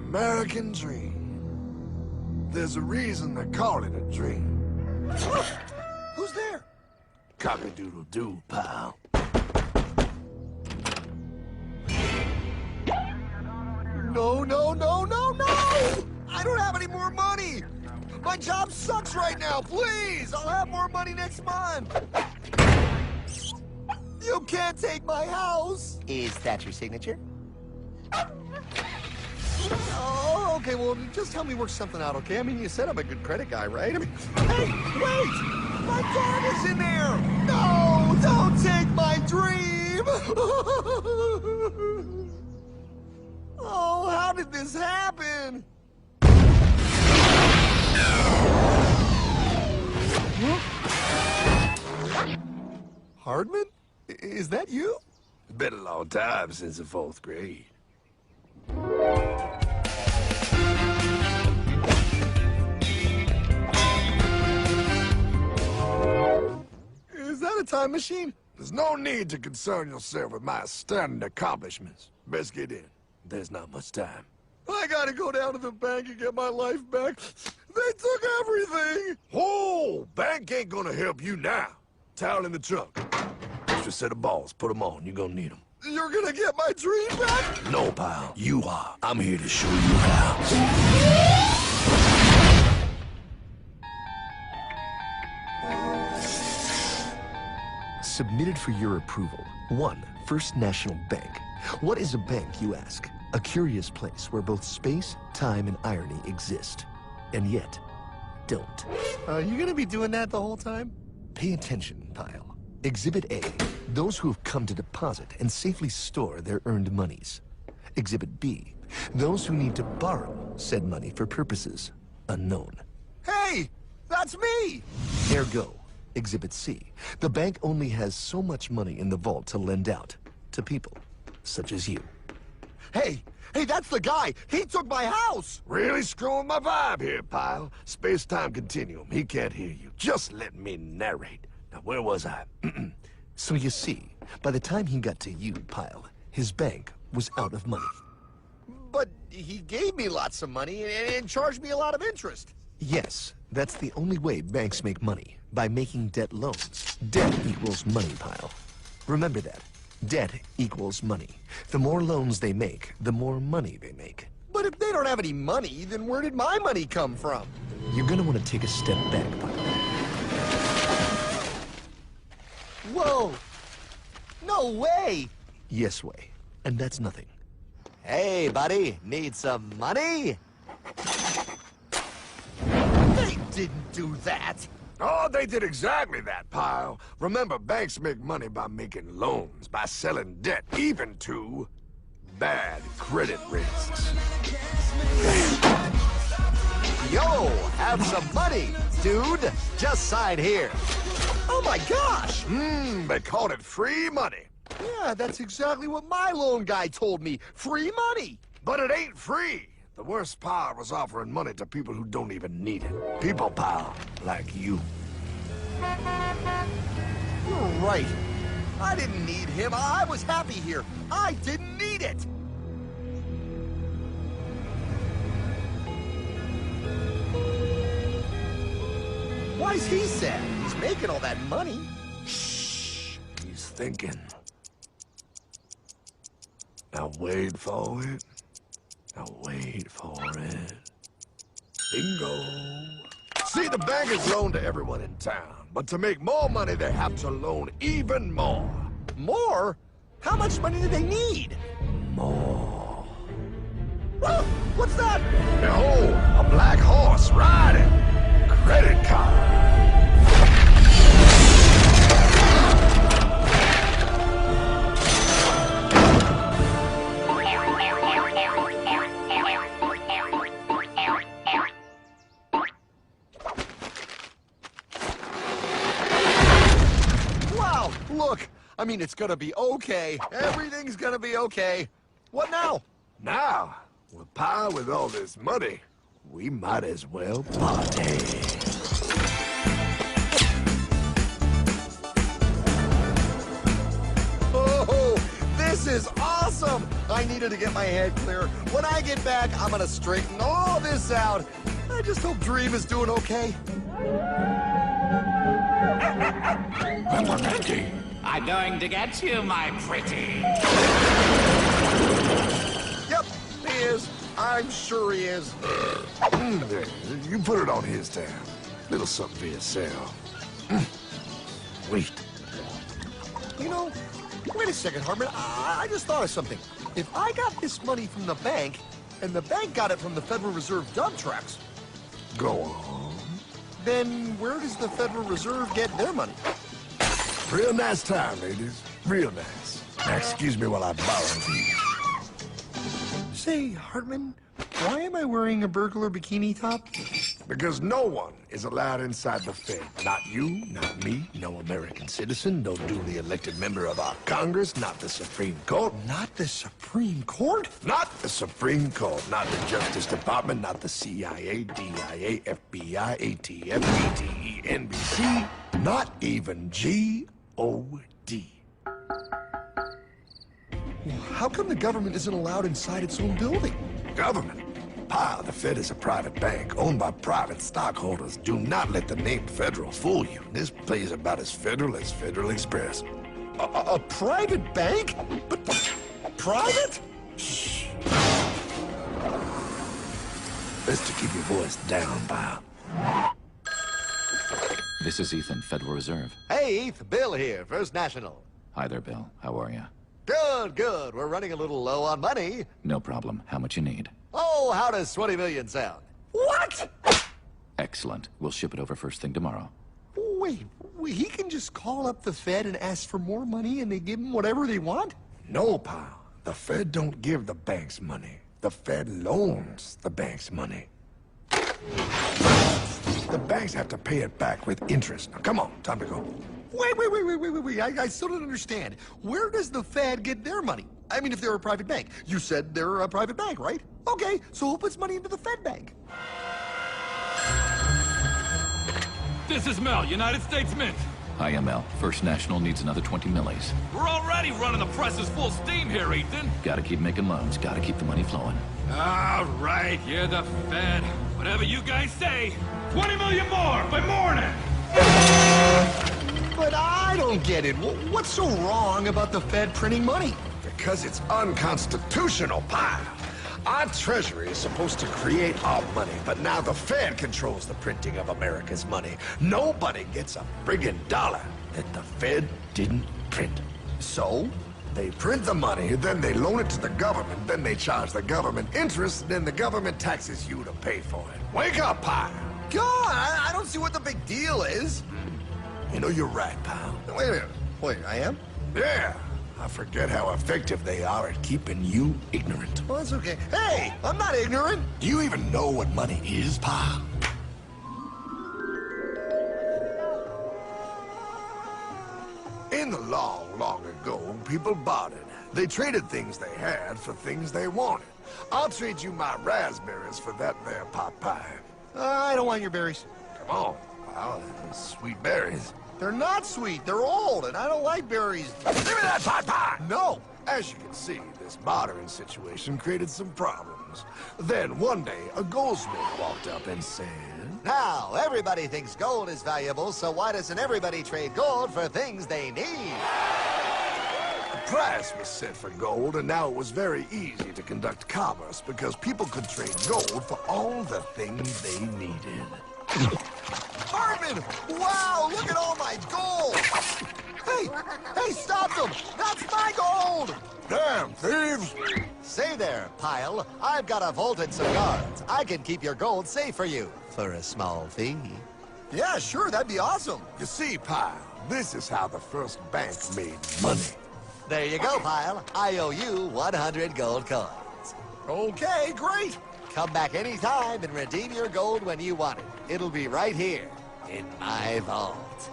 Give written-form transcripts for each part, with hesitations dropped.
American dream. There's a reason they call it a dream. Who's there? Cock-a-doodle-doo, pal. No, no, no, no, no! I don't have any more money! My job sucks right now, please! I'll have more money next month! You can't take my house! Is that your signature? Oh, okay, well, just help me work something out, okay? I mean, you said I'm a good credit guy, right? I mean, hey, wait! My dog is in there! No, don't take my dream! Oh, how did this happen? Hardman? Is that you? It's been a long time since the 4th grade. Is that a time machine? There's no need to concern yourself with my stunning accomplishments. Best get in. There's not much time. I gotta go down to the bank and get my life back. They took everything! Oh, bank ain't gonna help you now. Towel in the trunk. Extra set of balls. Put them on. You're gonna need them. You're gonna get my dream back? No, pal. You are. I'm here to show you how. Submitted for your approval. 1. First National Bank. What is a bank, you ask? A curious place where both space, time, and irony exist. And yet, don't. You gonna be doing that the whole time? Pay attention, pile. Exhibit A. Those who have come to deposit and safely store their earned monies. Exhibit B. Those who need to borrow said money for purposes unknown. Hey! That's me! Ergo, Exhibit C. The bank only has so much money in the vault to lend out to people such as you. Hey! Hey, that's the guy! He took my house! Really screwing my vibe here, pal. Space-time continuum. He can't hear you. Just let me narrate. Now, where was I? So you see, by the time he got to you, Pile, his bank was out of money. But he gave me lots of money and charged me a lot of interest. Yes, that's the only way banks make money, by making debt loans. Debt equals money, Pile. Remember that. Debt equals money. The more loans they make, the more money they make. But if they don't have any money, then where did my money come from? You're gonna want to take a step back, Pile. Whoa! No way! Yes way. And that's nothing. Hey, buddy, need some money? They didn't do that! Oh, they did exactly that, pal. Remember, banks make money by making loans, by selling debt, even to bad credit risks. Yo, have some money, dude. Just sign here. Oh my gosh! They called it free money. Yeah, that's exactly what my loan guy told me. Free money! But it ain't free. The worst part was offering money to people who don't even need it. People, pal, like you. You're right. I didn't need him. I was happy here. I didn't need it. Why's he sad? He's making all that money. Shh. He's thinking. Now wait for it. Now wait for it. Bingo. See, the bank is loaned to everyone in town, but to make more money, they have to loan even more. More? How much money do they need? More. Oh, what's that? Behold, a black horse riding. Credit card. Wow, look. I mean, it's gonna be okay. Everything's gonna be okay. What now? Now, with power with all this money, we might as well party. Oh, this is awesome! awesome! I needed to get my head clear. When I get back, I'm gonna straighten all this out. I just hope Dream is doing okay. I'm going to get you, my pretty. Yep, he is. I'm sure he is. There, you put it on his tab. Little something for yourself. Wait. You know, wait a second, Hartman. I just thought of something. If I got this money from the bank, and the bank got it from the Federal Reserve dump trucks, Go on. then where does the Federal Reserve get their money? Real nice time, ladies. Real nice. Now, excuse me while I borrow these. Say, Hartman, why am I wearing a burglar bikini top? Because no one is allowed inside the Fed. Not you, not me, no American citizen, no duly elected member of our Congress, not the Supreme Court. Not the Supreme Court? Not the Supreme Court, not the Justice Department, not the CIA, DIA, FBI, ATF, ETE, NBC, not even G.O.D. How come the government isn't allowed inside its own building? Government? Pa, the Fed is a private bank owned by private stockholders. Do not let the name Federal fool you. This place is about as federal as Federal Express. A private bank? But private? Shh. Best to keep your voice down, pal. This is Ethan, Federal Reserve. Hey, Eth, Bill here, First National. Hi there, Bill. How are you? Good, good. We're running a little low on money. No problem. How much you need? Oh, how does 20 million sound? What? Excellent. We'll ship it over first thing tomorrow. Wait, he can just call up the Fed and ask for more money and they give him whatever they want? No, pal. The Fed don't give the banks money. The Fed loans the banks money. The banks have to pay it back with interest. Now, come on, time to go. Wait. I still don't understand. Where does the Fed get their money? I mean, if they're a private bank. You said they're a private bank, right? Okay, so who puts money into the Fed bank? This is Mel, United States Mint. Hi, ML. First National needs another 20 millis. We're already running the presses full steam here, Ethan. Gotta keep making loans. Gotta keep the money flowing. All right, you're the Fed. Whatever you guys say. 20 million more by morning. But I don't get it. What's so wrong about the Fed printing money? Because it's unconstitutional, pal. Our Treasury is supposed to create our money, but now the Fed controls the printing of America's money. Nobody gets a friggin' dollar that the Fed didn't print. So? They print the money, then they loan it to the government, then they charge the government interest, then the government taxes you to pay for it. Wake up, pal! God, I don't see what the big deal is. You know, you're right, pal. Wait a minute. Wait, I am? Yeah, I forget how effective they are at keeping you ignorant. Well, that's okay. Hey, I'm not ignorant. Do you even know what money is, pal? In the long, long ago, people bartered. They traded things they had for things they wanted. I'll trade you my raspberries for that there pot pie. I don't want your berries. Come on, pal, they're sweet berries. They're not sweet. They're old, and I don't like berries. Give me that pot pie! No. As you can see, this bartering situation created some problems. Then one day, a goldsmith walked up and said, Now, everybody thinks gold is valuable, so why doesn't everybody trade gold for things they need? a price was set for gold, and now it was very easy to conduct commerce because people could trade gold for all the things they needed. Hartman! Wow, look at all my gold! Hey, stop them! That's my gold! Damn thieves! Say there, Pile. I've got a vault and some guards. I can keep your gold safe for you for a small fee. Yeah, sure, that'd be awesome. You see, Pile, this is how the first bank made money. There you go, Pile. I owe you 100 gold coins. Okay, great. Come back anytime and redeem your gold when you want it. It'll be right here in my vault.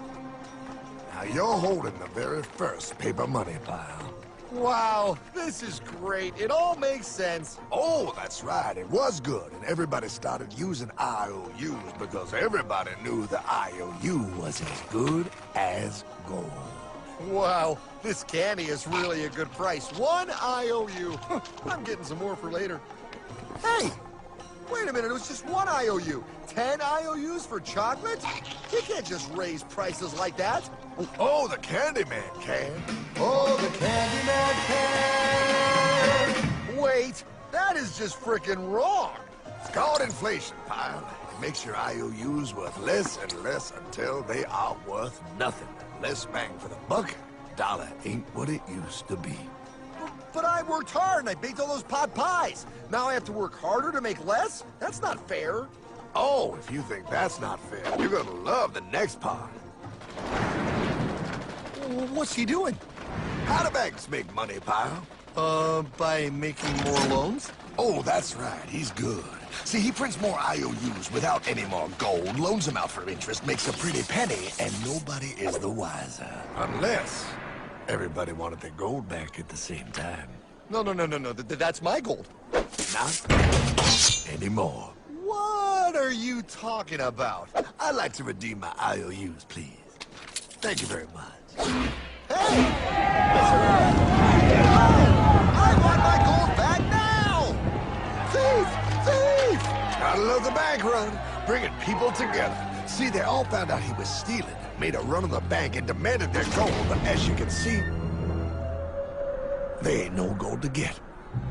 Now you're holding the very first paper money, Pile. Wow, this is great. It all makes sense. Oh, that's right. It was good, and everybody started using IOUs because everybody knew the IOU was as good as gold. Wow, this candy is really a good price. 1 IOU. I'm getting some more for later. Hey, wait a minute, it was just 1 IOU. 10 IOUs for chocolate? You can't just raise prices like that. Oh, the Candyman can. Oh, the Candyman can! Wait, that is just frickin' wrong. It's called inflation, pal. It makes your IOUs worth less and less until they are worth nothing. Less bang for the buck. Dollar ain't what it used to be. But I worked hard and I baked all those pot pies. Now I have to work harder to make less? That's not fair. Oh, if you think that's not fair, you're gonna love the next part. What's he doing? How do banks make money, pal? By making more loans? Oh, that's right. He's good. See, he prints more IOUs without any more gold, loans them out for interest, makes a pretty penny, and nobody is the wiser. Unless everybody wanted their gold back at the same time. No. That's my gold. Not anymore. What are you talking about? I'd like to redeem my IOUs, please. Thank you very much. Hey! I want my gold back now! Thief! Thief! Gotta love the bank run, bringing people together. See, they all found out he was stealing, made a run on the bank and demanded their gold, but as you can see, there ain't no gold to get.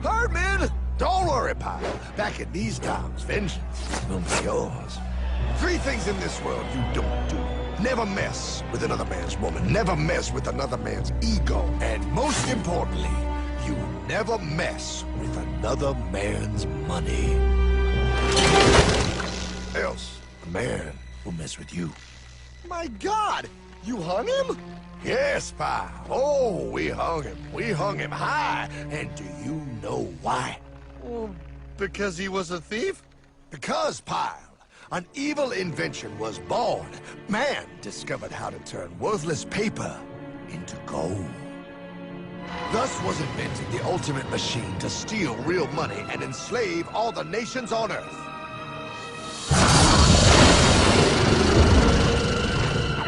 Hardman! Don't worry, pal. Back in these times, vengeance will be yours. 3 things in this world you don't do. Never mess with another man's woman. Never mess with another man's ego. And most importantly, you never mess with another man's money. Else, a man will mess with you. My God! You hung him? Yes, pal. Oh, we hung him. We hung him high. And do you know why? Well, because he was a thief? Because, pal, an evil invention was born. Man discovered how to turn worthless paper into gold. Thus was invented the ultimate machine to steal real money and enslave all the nations on Earth.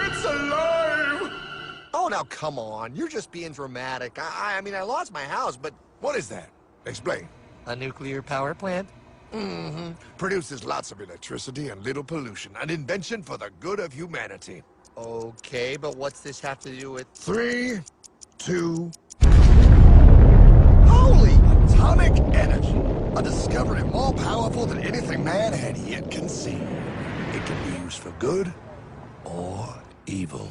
It's alive! Oh, now come on. You're just being dramatic. I mean, I lost my house, but... What is that? Explain. A nuclear power plant? Mm-hmm. Produces lots of electricity and little pollution. An invention for the good of humanity. Okay, but what's this have to do with... 3, 2... Holy! Atomic energy. A discovery more powerful than anything man had yet conceived. It can be used for good or evil.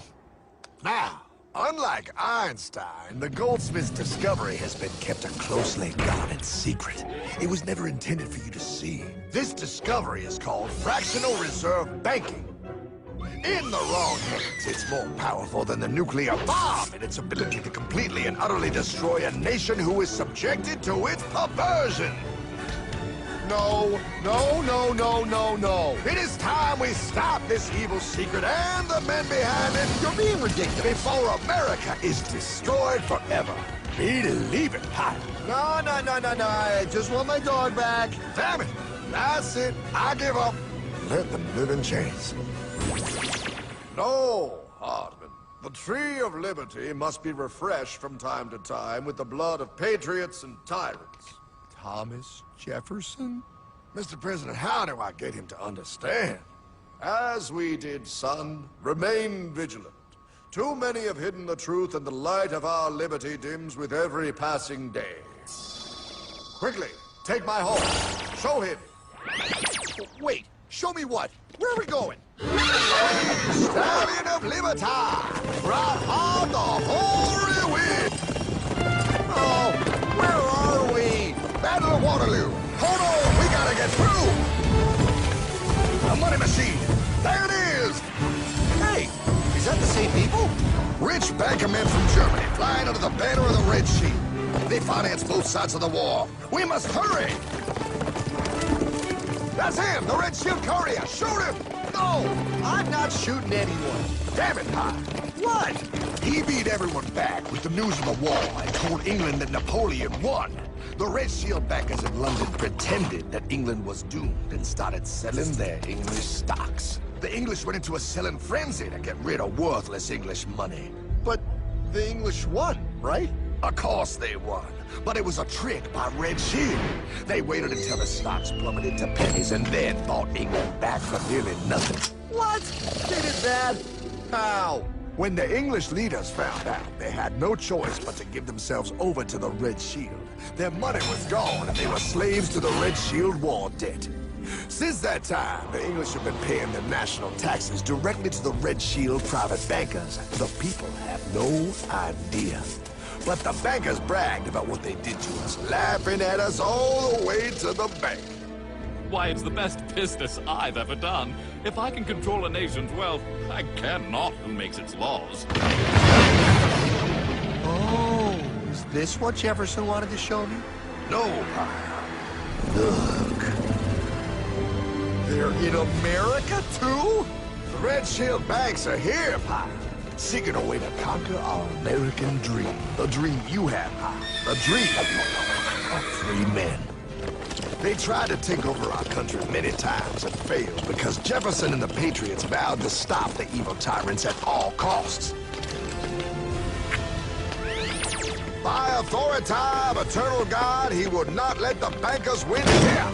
Now, unlike Einstein, the goldsmith's discovery has been kept a closely guarded secret. It was never intended for you to see. This discovery is called fractional reserve banking. In the wrong hands, it's more powerful than the nuclear bomb in its ability to completely and utterly destroy a nation who is subjected to its perversion. No. It is time we stop this evil secret and the men behind it. You're being ridiculous. Before America is destroyed forever. Believe it, Pop. No. I just want my dog back. Damn it. That's it. I give up. Let them live in chains. No, Hardman. The tree of liberty must be refreshed from time to time with the blood of patriots and tyrants. Thomas Jefferson? Mr. President, how do I get him to understand? As we did, son, remain vigilant. Too many have hidden the truth, and the light of our liberty dims with every passing day. Quickly, take my horse. Show him. Wait, show me what? Where are we going? Stallion of Liberty! Brought on the hoary wind! Oh, where are we? Battle of Waterloo! Hold on, we gotta get through! A money machine! There it is! Hey, is that the same people? Rich bankermen from Germany flying under the banner of the Red Sheet. They finance both sides of the war. We must hurry! That's him, the Red Shield courier! Shoot him! No, I'm not shooting anyone. Damn it, Pop! What? He beat everyone back with the news of the war and told England that Napoleon won. The Red Shield backers in London pretended that England was doomed and started selling their English stocks. The English went into a selling frenzy to get rid of worthless English money. But the English won, right? Of course they won. But it was a trick by Red Shield. They waited until the stocks plummeted to pennies and then bought England back for nearly nothing. What? They did that? How? When the English leaders found out, they had no choice but to give themselves over to the Red Shield. Their money was gone, and they were slaves to the Red Shield war debt. Since that time, the English have been paying their national taxes directly to the Red Shield private bankers. The people have no idea. But the bankers bragged about what they did to us, laughing at us all the way to the bank. Why, it's the best business I've ever done. If I can control a nation's wealth, I cannot who makes its laws. Oh, is this what Jefferson wanted to show me? No, pal. Look. They're in America, too? The Red Shield banks are here, pal. Seeking a way to conquer our American dream. The dream you have, pal. The dream of free men. They tried to take over our country many times and failed because Jefferson and the Patriots vowed to stop the evil tyrants at all costs. By authority of eternal God, he would not let the bankers win here.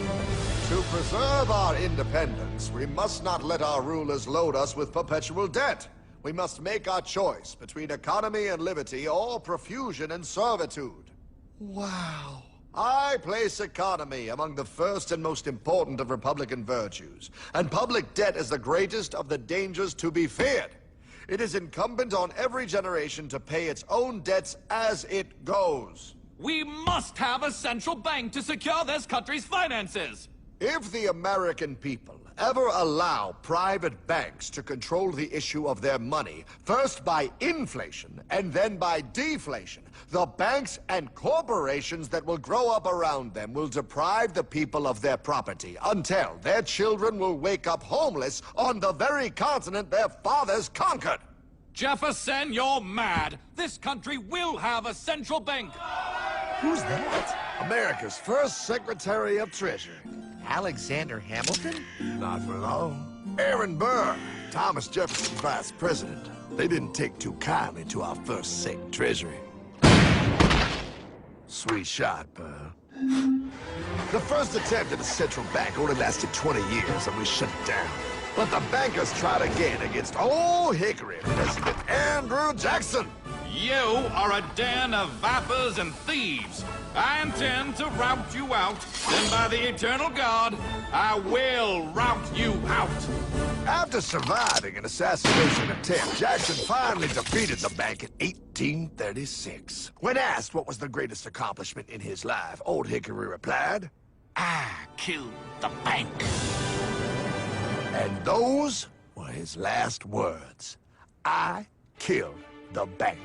To preserve our independence, we must not let our rulers load us with perpetual debt. We must make our choice between economy and liberty or profusion and servitude. Wow. I place economy among the first and most important of Republican virtues, and public debt is the greatest of the dangers to be feared. It is incumbent on every generation to pay its own debts as it goes. We must have a central bank to secure this country's finances. If the American people ever allow private banks to control the issue of their money, first by inflation and then by deflation, the banks and corporations that will grow up around them will deprive the people of their property until their children will wake up homeless on the very continent their fathers conquered. Jefferson, you're mad. This country will have a central bank. Who's that? America's first Secretary of Treasury. Alexander Hamilton? Not for long. Aaron Burr, Thomas Jefferson's vice president. They didn't take too kindly to our first Sec Treasury. Sweet shot, Burr. The first attempt at a central bank only lasted 20 years and we shut it down. But the bankers tried again against Old Hickory President Andrew Jackson. You are a den of vipers and thieves. I intend to rout you out, and by the eternal God, I will rout you out. After surviving an assassination attempt, Jackson finally defeated the bank in 1836. When asked what was the greatest accomplishment in his life, Old Hickory replied, I killed the bank. and those were his last words. I killed the bank.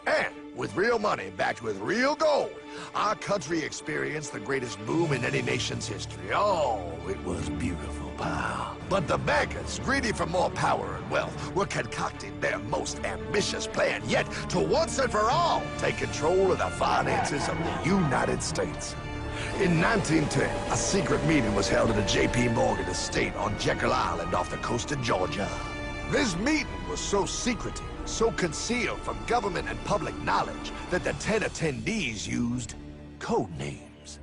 And with real money backed with real gold, our country experienced the greatest boom in any nation's history. Oh, it was beautiful, pal. But the bankers, greedy for more power and wealth, were concocting their most ambitious plan yet to once and for all take control of the finances of the United States. In 1910, a secret meeting was held at a J.P. Morgan estate on Jekyll Island off the coast of Georgia. This meeting was so secretive, so concealed from government and public knowledge that the 10 attendees used code names.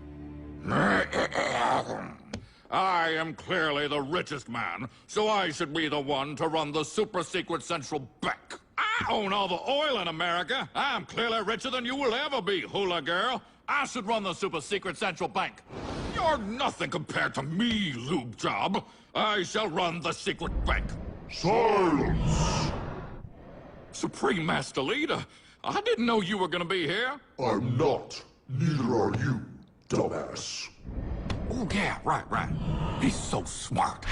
I am clearly the richest man, so I should be the one to run the super-secret central bank. I own all the oil in America. I'm clearly richer than you will ever be, hula girl. I should run the super-secret central bank. You're nothing compared to me, lube job. I shall run the secret bank. Silence! Supreme Master Leader, I didn't know you were gonna be here. I'm not. Neither are you, dumbass. Oh, yeah, right. He's so smart.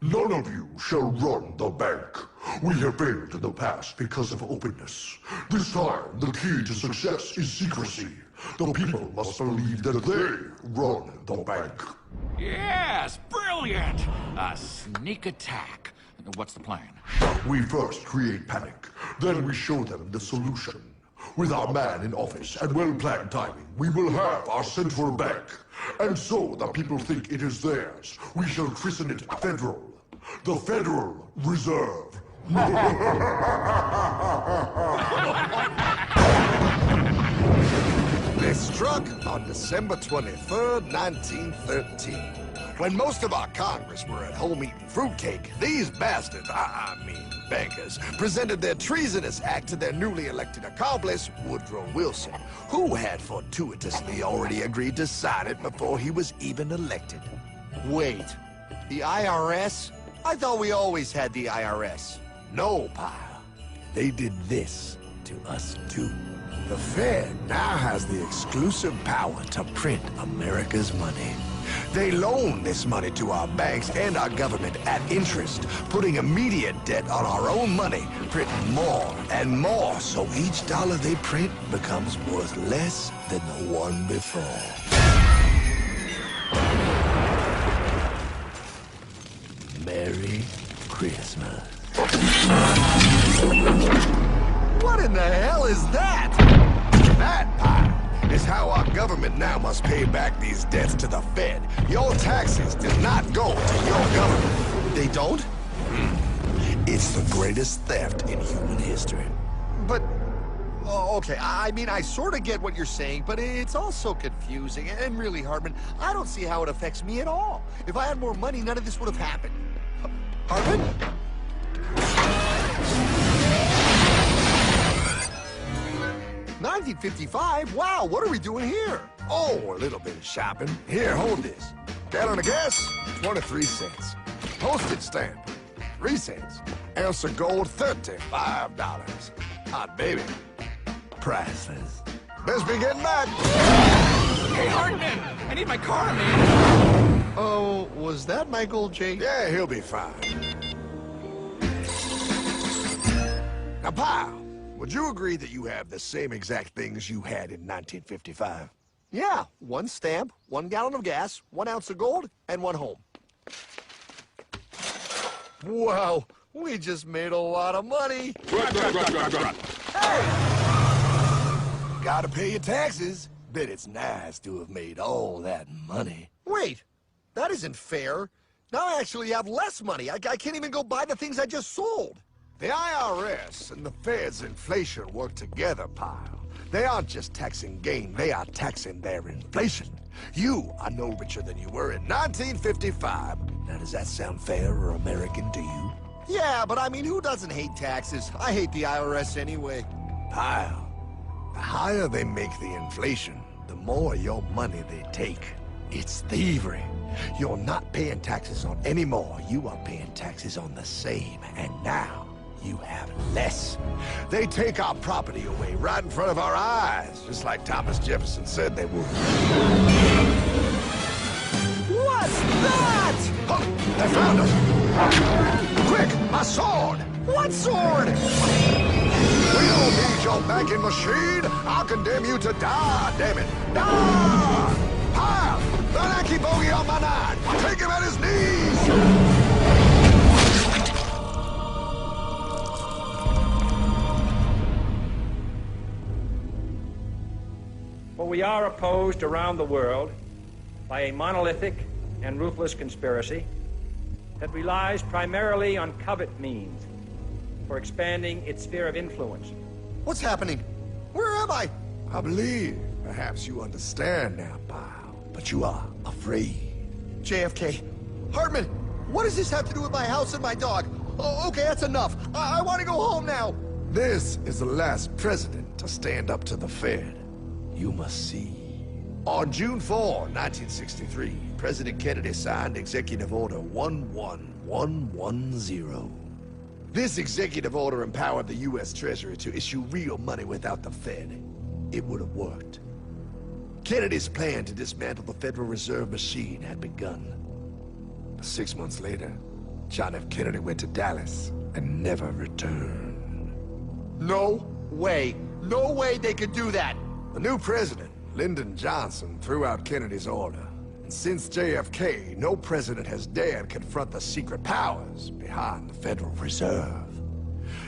None of you shall run the bank. We have failed in the past because of openness. This time, the key to success is secrecy. The people must believe that they run the bank. Yes, brilliant! A sneak attack. What's the plan? We first create panic, then we show them the solution. With our man in office and well-planned timing, we will have our central bank. And so the people think it is theirs. We shall christen it Federal. The Federal Reserve They struck on December 23rd, 1913. When most of our Congress were at home eating fruitcake, these bastards, I mean bankers, presented their treasonous act to their newly elected accomplice, Woodrow Wilson, who had fortuitously already agreed to sign it before he was even elected. Wait, the IRS? I thought we always had the IRS. No, pal. They did this to us too. The Fed now has the exclusive power to print America's money. They loan this money to our banks and our government at interest, putting immediate debt on our own money, printing more and more, so each dollar they print becomes worth less than the one before. Merry Christmas. What in the hell is that? That, pal, is how our government now must pay back these debts to the Fed. Your taxes do not go to your government. They don't? It's the greatest theft in human history. But, oh, okay, I mean, I sort of get what you're saying, but it's also confusing. And really, Hartman, I don't see how it affects me at all. If I had more money, none of this would have happened. Hartman? 1955? Wow, what are we doing here? Oh, a little bit of shopping. Here, hold this. Gallon of gas, 23 cents. Postage stamp, 3 cents. Ounce of gold, $35. Hot baby. Priceless. Best be getting back. Hey, Hartman! I need my car, man! Oh, was that Michael J? Yeah, he'll be fine. Now, pal, would you agree that you have the same exact things you had in 1955? Yeah, 1 stamp, 1 gallon of gas, 1 ounce of gold, and 1 home. Wow, we just made a lot of money. Gotta pay your taxes. Bet it's nice to have made all that money. Wait, that isn't fair. Now I actually have less money. I can't even go buy the things I just sold. The IRS and the Fed's inflation work together, pal. They aren't just taxing gain, they are taxing their inflation. You are no richer than you were in 1955. Now, does that sound fair or American to you? Yeah, but I mean, who doesn't hate taxes? I hate the IRS anyway. Pal, the higher they make the inflation, the more your money they take. It's thievery. You're not paying taxes on any more. You are paying taxes on the same. And now, you have less. They take our property away right in front of our eyes, just like Thomas Jefferson said they would. What's that? Oh, they found us! Quick, my sword! What sword? We don't need your banking machine! I'll condemn you to die, damn it! Die! Pile! The lanky bogey on my 9! Take him at his knees! For we are opposed around the world by a monolithic and ruthless conspiracy that relies primarily on covert means for expanding its sphere of influence. What's happening? Where am I? I believe perhaps you understand now, pal, but you are afraid. JFK. Hartman, what does this have to do with my house and my dog? Oh, okay, that's enough. I want to go home now. This is the last president to stand up to the Fed. You must see. On June 4, 1963, President Kennedy signed Executive Order 11110. This executive order empowered the U.S. Treasury to issue real money without the Fed. It would have worked. Kennedy's plan to dismantle the Federal Reserve machine had begun. But 6 months later, John F. Kennedy went to Dallas and never returned. No way. No way they could do that. The new president, Lyndon Johnson, threw out Kennedy's order. And since JFK, no president has dared confront the secret powers behind the Federal Reserve.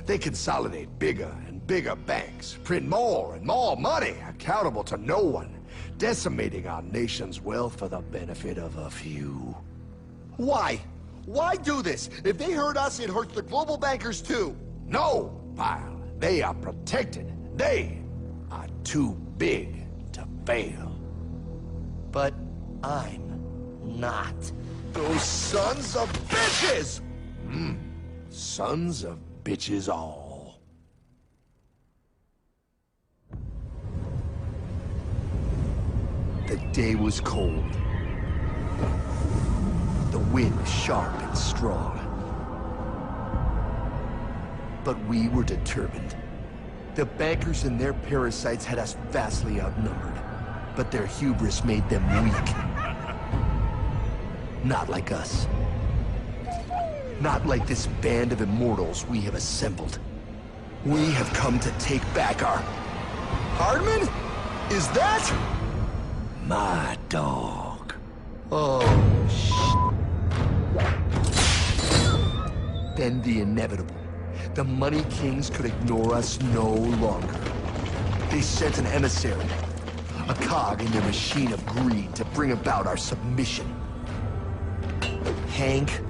They consolidate bigger and bigger banks, print more and more money, accountable to no one, decimating our nation's wealth for the benefit of a few. Why? Why do this? If they hurt us, it hurts the global bankers too. No, pal. They are protected. They are too big to fail. But I'm not. Those sons of bitches! Sons of bitches all. The day was cold. The wind sharp and strong. But we were determined. The bankers and their parasites had us vastly outnumbered, but their hubris made them weak. Not like us. Not like this band of immortals we have assembled. We have come to take back our... Hardman? Is that? My dog. Oh, Then the inevitable. The Money Kings could ignore us no longer. They sent an emissary, a cog in their machine of greed to bring about our submission. Hank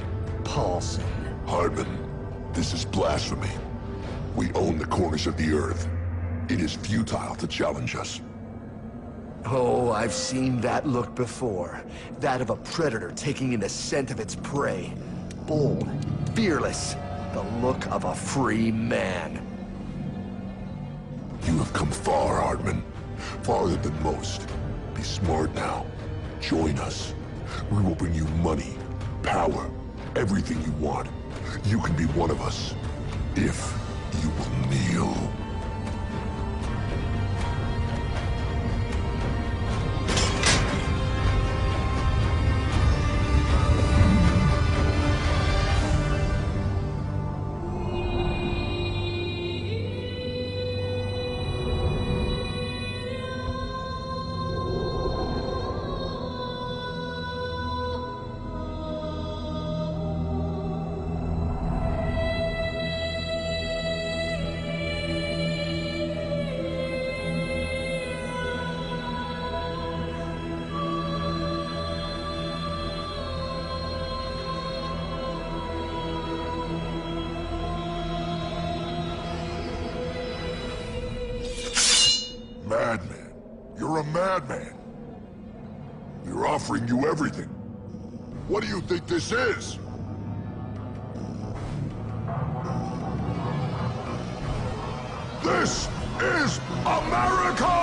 Paulson. Hardman, this is blasphemy. We own the corners of the earth. It is futile to challenge us. Oh, I've seen that look before. That of a predator taking in the scent of its prey. Bold, fearless, the look of a free man. You have come far, Hardman. Farther than most. Be smart now. Join us. We will bring you money, power, everything you want. You can be one of us, if you will kneel. Madman. You're a madman. We're offering you everything. What do you think this is? This is America!